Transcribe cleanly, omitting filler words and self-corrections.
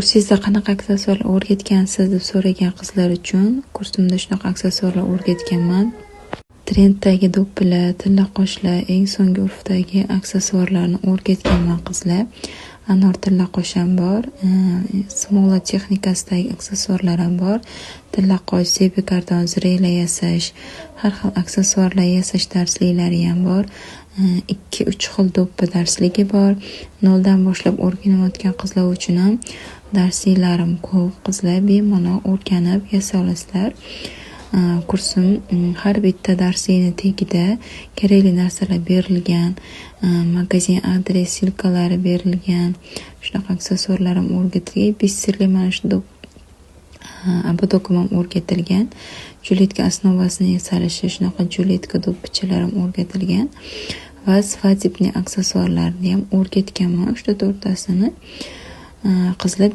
Kursingizda qanaqa aksessuarlar o'rgatgansiz deb so'ragan qizlar uchun kursimda shunaqa aksessuarlar o'rgatganman. Trenddagi do'ppilar, tilla qoshlar, eng so'nggi urfdagi aksessuarlarni o'rgatganman qizlar. Anor tilla qosh ham bor, smola texnikasidagi aksessuarlar ham bor. Tilla qosh, zebi kardon, zrela yasash, har xil aksessuarlar yasash darsliklari ham bor. 2-3 xil do'ppi darsligi bor. 0 dan boshlab o'rganayotgan qizlar uchun ham darsliklarim ko'p. Qizlar bemalol o'rganib yasa olasizlar. Kursim har bitta darslikni tagida kerakli narsalar berilgan, magazin adres, silkalari berilgan. Shunaqa aksessuarlarim o'rgatilgan. Bisserli mana shu abodokum ham o'rgatilgan. Juletka osnovasini yasalishi, shunaqa juletka do'ppichalarim o'rgatilgan. Va svadebniy aksessuarlarni ham o'rgatganman. 3-4tasini qizlar